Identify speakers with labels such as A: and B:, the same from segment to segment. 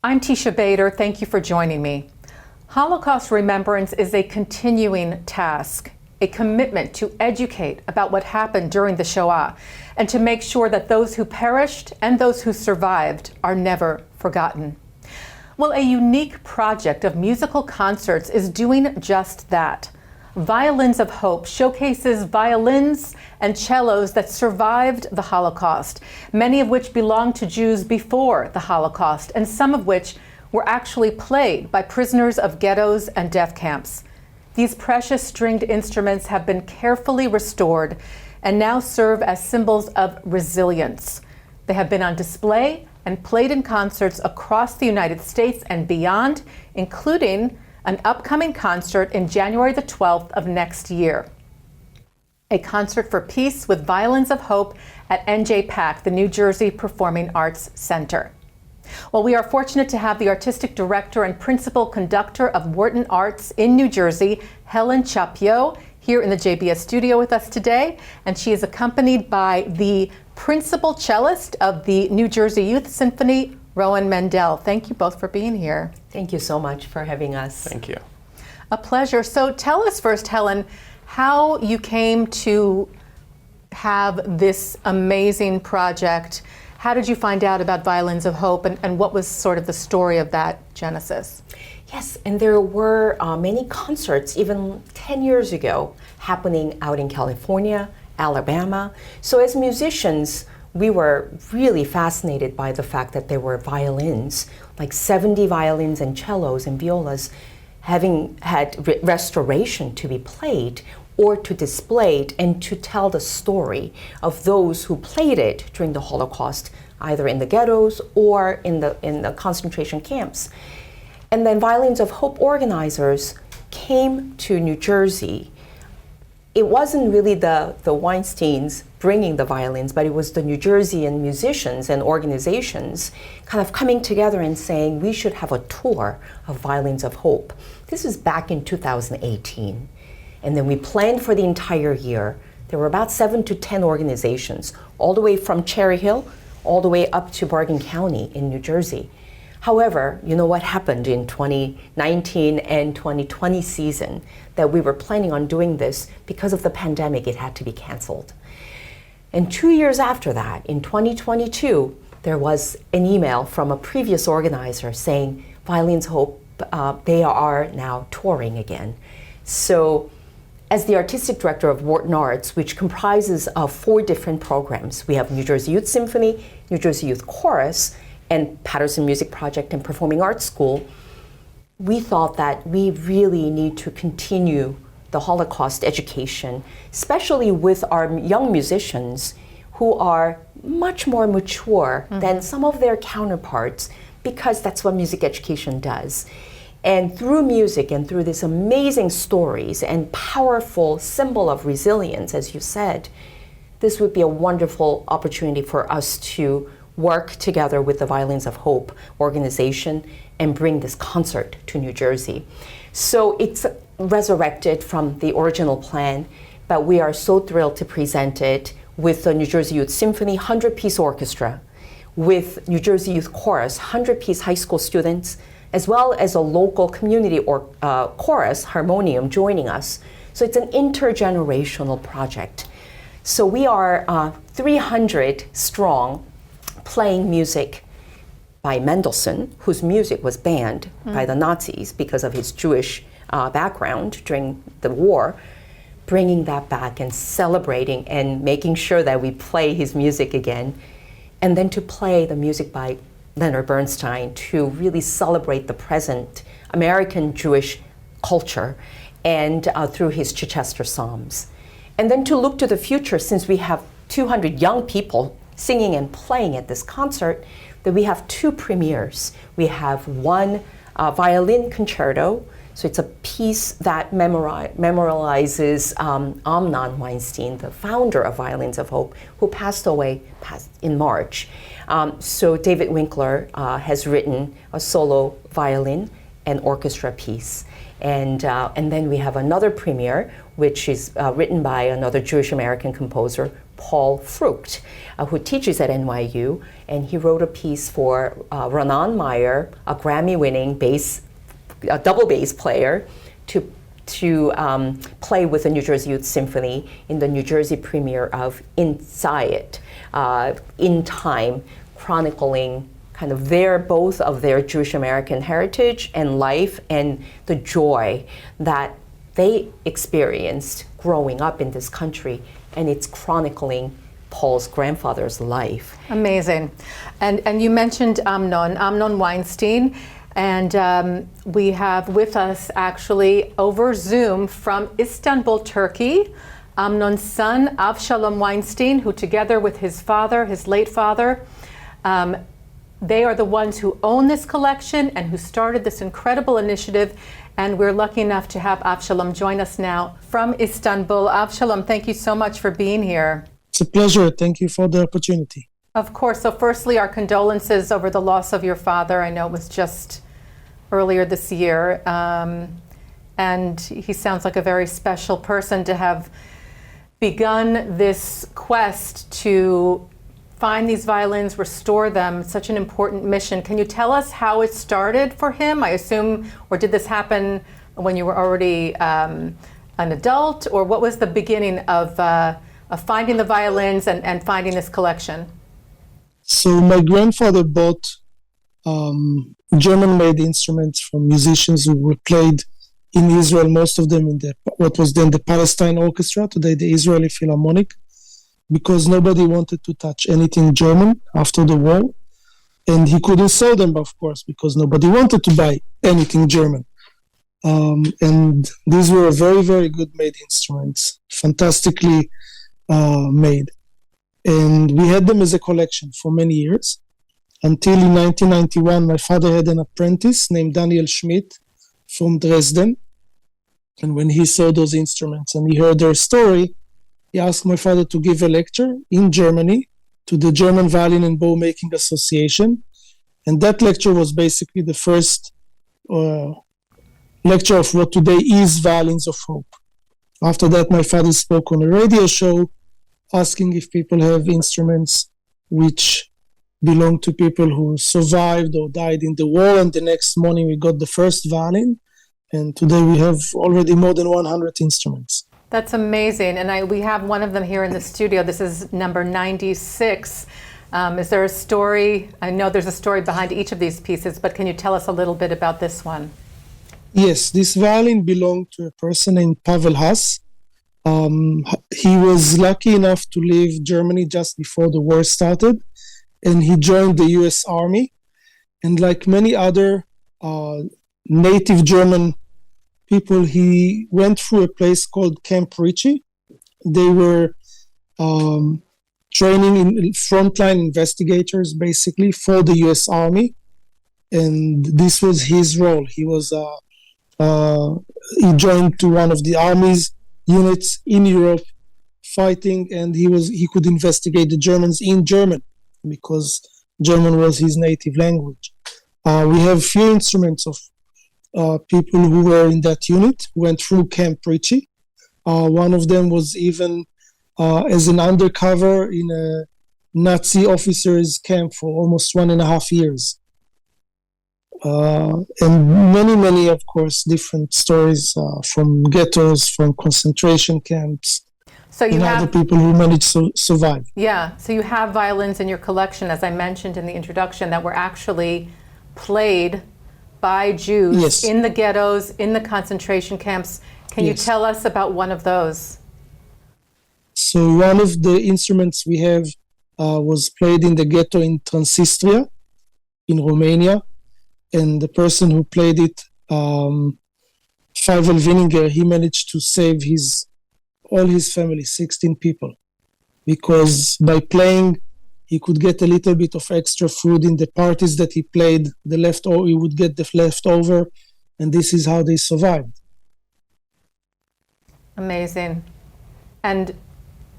A: I'm Teisha Bader. Thank you for joining me. Holocaust remembrance is a continuing task, a commitment to educate about what happened during the Shoah and to make sure that those who perished and those who survived are never forgotten. Well, a unique project of musical concerts is doing just that. Violins of Hope showcases violins and cellos that survived the Holocaust, many of which belonged to Jews before the Holocaust, and some of which were actually played by prisoners of ghettos and death camps. These precious stringed instruments have been carefully restored and now serve as symbols of resilience. They have been on display and played in concerts across the United States and beyond, including an upcoming concert in January the 12th of next year. A concert for peace with Violins of Hope at NJPAC, the New Jersey Performing Arts Center. Well, we are fortunate to have the artistic director and principal conductor of Wharton Arts in New Jersey, Helen Cha-Pyo, here in the JBS studio with us today, and she is accompanied by the principal cellist of the New Jersey Youth Symphony, Rowan Mendel. Thank you both for being here.
B: Thank you so much for having us.
C: Thank you.
A: A pleasure. So tell us first, Helen, how you came to have this amazing project. How did you find out about Violins of Hope, and what was sort of the story of that genesis?
B: Yes, and there were many concerts, even 10 years ago, happening out in California, Alabama. So as musicians, we were really fascinated by the fact that there were violins, like 70 violins and cellos and violas, having had restoration to be played or to display it and to tell the story of those who played it during the Holocaust, either in the ghettos or in the concentration camps. And then Violins of Hope organizers came to New Jersey. It wasn't really the Weinsteins bringing the violins, but it was the New Jerseyan musicians and organizations kind of coming together and saying we should have a tour of Violins of Hope. This is back in 2018. And then we planned for the entire year. There were about 7 to 10 organizations, all the way from Cherry Hill, all the way up to Bergen County in New Jersey. However, you know what happened in 2019 and 2020 season, that we were planning on doing this because of the pandemic, it had to be canceled. And 2 years after that, in 2022, there was an email from a previous organizer saying, Violins Hope, they are now touring again. So as the artistic director of Wharton Arts, which comprises of 4 different programs, we have New Jersey Youth Symphony, New Jersey Youth Chorus, and Patterson Music Project and Performing Arts School, we thought that we really need to continue the Holocaust education, especially with our young musicians who are much more mature than some of their counterparts, because that's what music education does. And through music and through these amazing stories and powerful symbol of resilience, as you said, this would be a wonderful opportunity for us to work together with the Violins of Hope organization and bring this concert to New Jersey. So it's resurrected from the original plan, but we are so thrilled to present it with the New Jersey Youth Symphony 100-piece orchestra, with New Jersey Youth Chorus 100-piece high school students, as well as a local community chorus, harmonium, joining us. So it's an intergenerational project. So we are 300 strong, playing music by Mendelssohn, whose music was banned by the Nazis because of his Jewish background during the war, bringing that back and celebrating and making sure that we play his music again, and then to play the music by Leonard Bernstein to really celebrate the present American Jewish culture and through his Chichester Psalms. And then to look to the future, since we have 200 young people singing and playing at this concert, that we have 2 premieres. We have one violin concerto, so it's a piece that memorializes Amnon Weinstein, the founder of Violins of Hope, who passed away in March. So David Winkler has written a solo violin and orchestra piece. And then we have another premiere, which is written by another Jewish American composer, Paul Frucht, who teaches at NYU, and he wrote a piece for Ronan Meyer, a Grammy-winning double bass player, to play with the New Jersey Youth Symphony in the New Jersey premiere of Inside, In Time, chronicling kind of both of their Jewish American heritage and life and the joy that they experienced growing up in this country, and it's chronicling Paul's grandfather's life.
A: Amazing. And you mentioned Amnon Weinstein, and we have with us actually over Zoom from Istanbul, Turkey, Amnon's son, Avshalom Weinstein, who together with his father, his late father, they are the ones who own this collection and who started this incredible initiative. And we're lucky enough to have Avshalom join us now from Istanbul. Avshalom, thank you so much for being here.
C: It's a pleasure. Thank you for the opportunity.
A: Of course. So firstly, our condolences over the loss of your father. I know it was just earlier this year. And he sounds like a very special person to have begun this quest to find these violins, restore them, such an important mission. Can you tell us how it started for him? I assume, or did this happen when you were already an adult, or what was the beginning of finding the violins and finding this collection?
C: So my grandfather bought German-made instruments from musicians who were played in Israel, most of them in what was then the Palestine Orchestra, today the Israeli Philharmonic, because nobody wanted to touch anything German after the war. And he couldn't sell them, of course, because nobody wanted to buy anything German. And these were very, very good made instruments, fantastically made. And we had them as a collection for many years, until in 1991, my father had an apprentice named Daniel Schmidt from Dresden. And when he saw those instruments and he heard their story, he asked my father to give a lecture in Germany to the German Violin and Bow Making Association. And that lecture was basically the first lecture of what today is Violins of Hope. After that, my father spoke on a radio show asking if people have instruments which belong to people who survived or died in the war. And the next morning we got the first violin. And today we have already more than 100 instruments.
A: That's amazing. And we have one of them here in the studio. This is number 96. Is there a story? I know there's a story behind each of these pieces, but can you tell us a little bit about this one?
C: Yes, this violin belonged to a person named Pavel Haas. He was lucky enough to leave Germany just before the war started, and he joined the US Army. And like many other native German people, he went through a place called Camp Ritchie. They were training in frontline investigators, basically, for the US Army. And this was his role. He joined to one of the Army's units in Europe fighting, and he could investigate the Germans in German because German was his native language. We have few instruments of people who were in that unit, who went through Camp Ritchie. One of them was even as an undercover in a Nazi officers' camp for almost 1.5 years. And many, of course, different stories from ghettos, from concentration camps, and other people who managed to survive.
A: Yeah, so you have violins in your collection, as I mentioned in the introduction, that were actually played by Jews, yes, in the ghettos, in the concentration camps. Can you tell us about one of those?
C: So one of the instruments we have was played in the ghetto in Transnistria, in Romania. And the person who played it, Feivel Wieninger, he managed to save all his family, 16 people, because by playing, he could get a little bit of extra food in the parties that he played. He would get the leftover, and this is how they survived.
A: Amazing. And,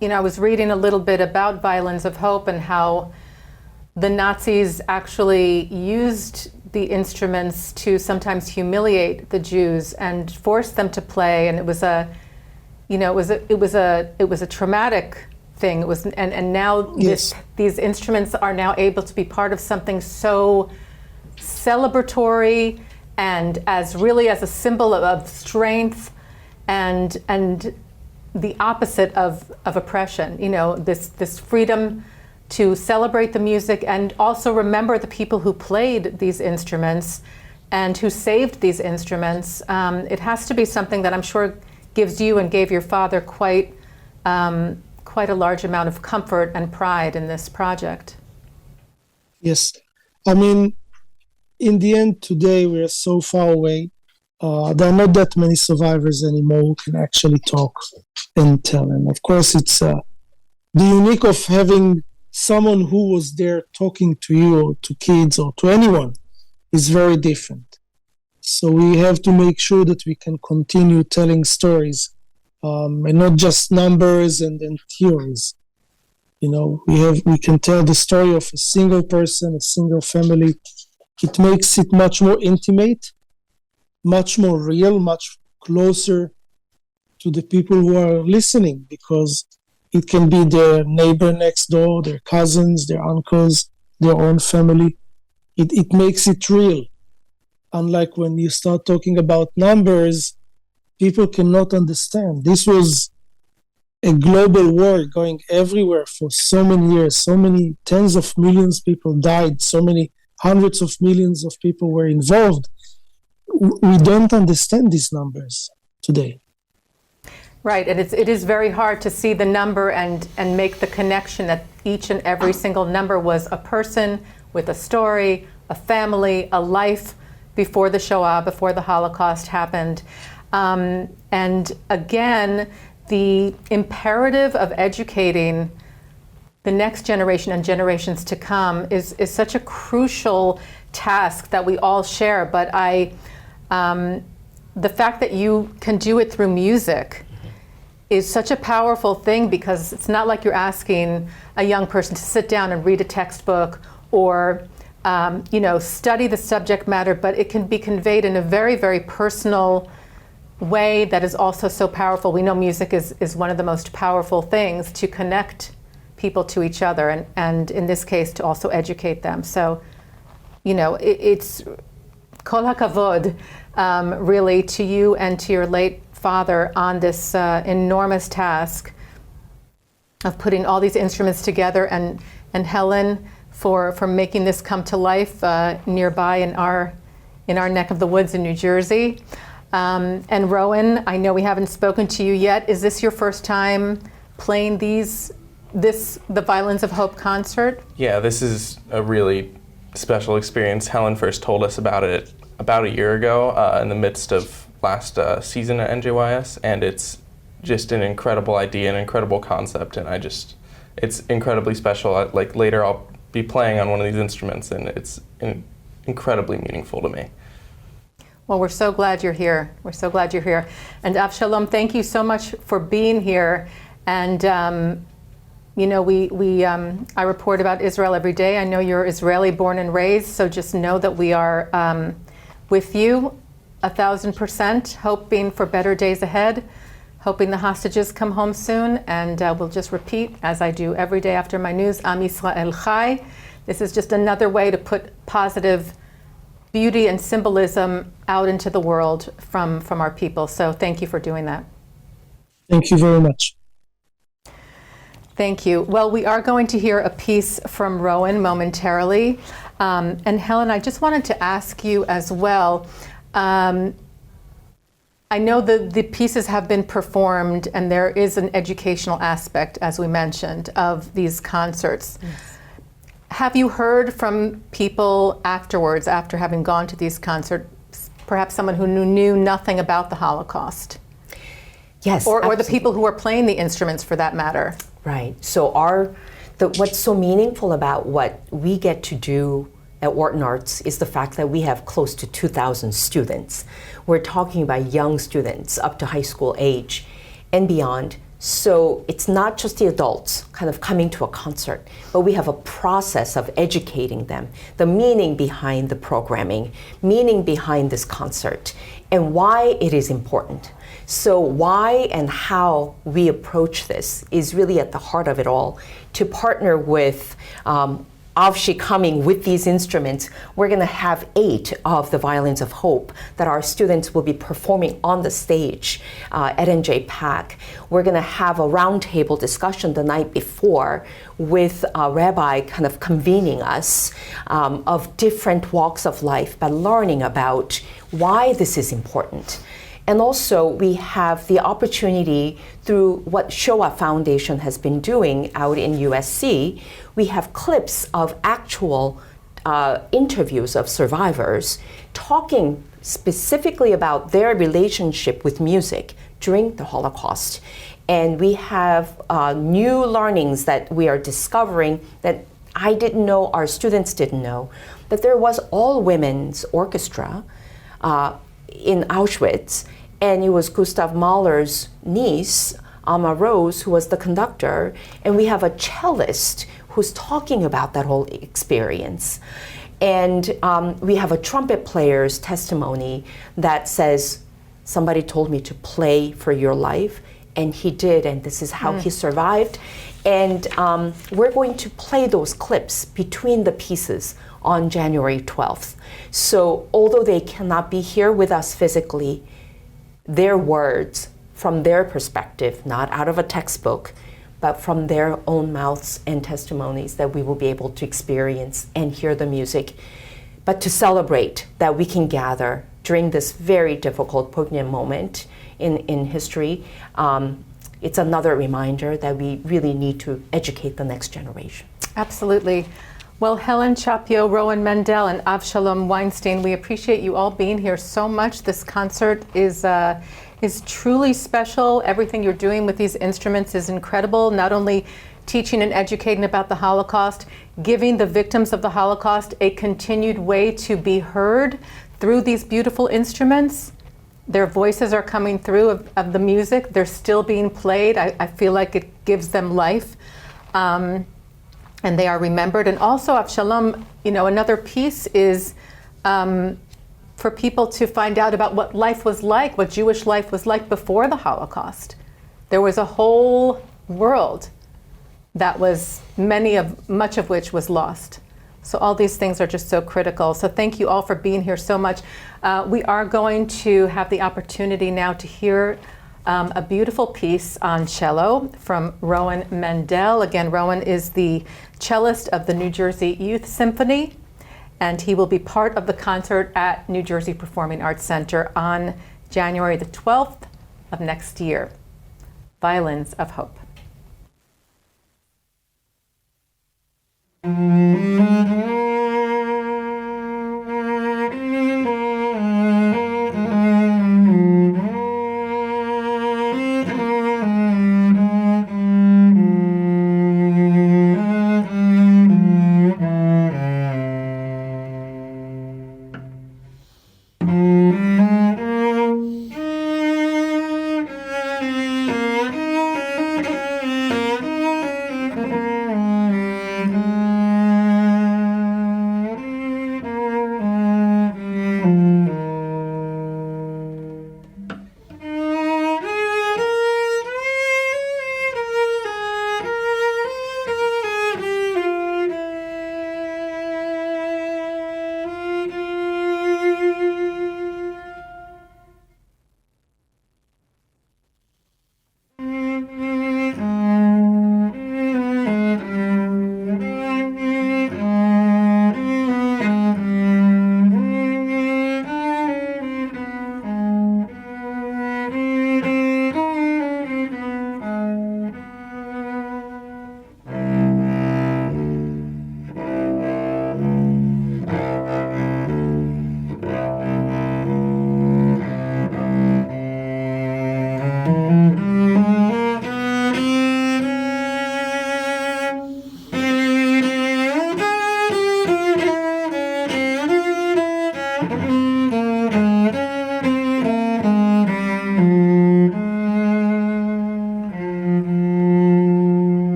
A: I was reading a little bit about Violins of Hope and how the Nazis actually used the instruments to sometimes humiliate the Jews and force them to play, and it was a traumatic thing. It was, and now
C: Yes.
A: these instruments are now able to be part of something so celebratory and as a symbol of strength and the opposite of oppression. You know, this freedom to celebrate the music and also remember the people who played these instruments and who saved these instruments. It has to be something that I'm sure gives you and gave your father quite a large amount of comfort and pride in this project.
C: Yes. I mean, in the end, today we are so far away. There are not that many survivors anymore who can actually talk and tell. And of course, it's the unique of having someone who was there talking to you or to kids or to anyone is very different. So we have to make sure that we can continue telling stories and not just numbers and theories. You know, we can tell the story of a single person, a single family. It makes it much more intimate, much more real, much closer to the people who are listening, because it can be their neighbor next door, their cousins, their uncles, their own family. It makes it real. Unlike when you start talking about numbers, people cannot understand. This was a global war going everywhere for so many years. So many tens of millions of people died. So many hundreds of millions of people were involved. We don't understand these numbers today.
A: Right, and it is very hard to see the number and make the connection that each and every single number was a person with a story, a family, a life before the Shoah, before the Holocaust happened. And again, the imperative of educating the next generation and generations to come is such a crucial task that we all share. But the fact that you can do it through music is such a powerful thing, because it's not like you're asking a young person to sit down and read a textbook or study the subject matter, but it can be conveyed in a very, very personal way that is also so powerful. We know music is one of the most powerful things to connect people to each other, and in this case to also educate them. So, it's kol hakavod, really, to you and to your late father on this enormous task of putting all these instruments together, and Helen for making this come to life nearby in our neck of the woods in New Jersey. And Rowan, I know we haven't spoken to you yet. Is this your first time playing the Violins of Hope concert?
D: Yeah, this is a really special experience. Helen first told us about it about a year ago in the midst of last season at NJYS, and it's just an incredible idea, an incredible concept, and it's incredibly special. Like later I'll be playing on one of these instruments, and it's incredibly meaningful to me.
A: Well, we're so glad you're here. We're so glad you're here. And Avshalom, thank you so much for being here. And I report about Israel every day. I know you're Israeli born and raised, so just know that we are with you 1,000%, hoping for better days ahead, hoping the hostages come home soon, and we'll just repeat, as I do every day after my news, Am Yisrael Chai. This is just another way to put positive beauty and symbolism out into the world from our people. So thank you for doing that.
C: Thank you very much.
A: Thank you. Well, we are going to hear a piece from Rowan momentarily. And Helen, I just wanted to ask you as well, I know the pieces have been performed, and there is an educational aspect, as we mentioned, of these concerts. Yes. Have you heard from people afterwards, after having gone to these concerts, perhaps someone who knew nothing about the Holocaust?
B: Yes,
A: or the people who are playing the instruments, for that matter.
B: Right. So what's so meaningful about what we get to do at Wharton Arts is the fact that we have close to 2,000 students. We're talking about young students up to high school age and beyond. So it's not just the adults kind of coming to a concert, but we have a process of educating them, the meaning behind the programming, meaning behind this concert, and why it is important. So why and how we approach this is really at the heart of it all. To partner with Avshi coming with these instruments, we're going to have 8 of the Violins of Hope that our students will be performing on the stage at NJ PAC. We're going to have a roundtable discussion the night before with a rabbi kind of convening us of different walks of life, but learning about why this is important. And also, we have the opportunity through what Shoah Foundation has been doing out in USC. We have clips of actual interviews of survivors talking specifically about their relationship with music during the Holocaust. And we have new learnings that we are discovering that I didn't know, our students didn't know, that there was all women's orchestra in Auschwitz, and it was Gustav Mahler's niece, Alma Rose, who was the conductor, and we have a cellist who's talking about that whole experience. And we have a trumpet player's testimony that says, somebody told me to play for your life, and he did, and this is how he survived. And we're going to play those clips between the pieces on January 12th. So although they cannot be here with us physically, their words from their perspective, not out of a textbook, but from their own mouths and testimonies that we will be able to experience and hear the music, but to celebrate that we can gather during this very difficult, poignant moment in history. It's another reminder that we really need to educate the next generation.
A: Absolutely. Well, Helen Cha-Pyo, Rowan Mendel, and Avshalom Weinstein, we appreciate you all being here so much. This concert is truly special. Everything you're doing with these instruments is incredible. Not only teaching and educating about the Holocaust, giving the victims of the Holocaust a continued way to be heard through these beautiful instruments. Their voices are coming through of the music. They're still being played. I feel like it gives them life. And they are remembered. And also, Avshalom, another piece is for people to find out about what life was like, what Jewish life was like before the Holocaust. There was a whole world that was much of which was lost. So all these things are just so critical. So thank you all for being here so much. We are going to have the opportunity now to hear a beautiful piece on cello from Rowan Mendel. Again, Rowan is the cellist of the New Jersey Youth Symphony, and he will be part of the concert at New Jersey Performing Arts Center on January the 12th of next year. Violins of Hope.
E: Mm-hmm.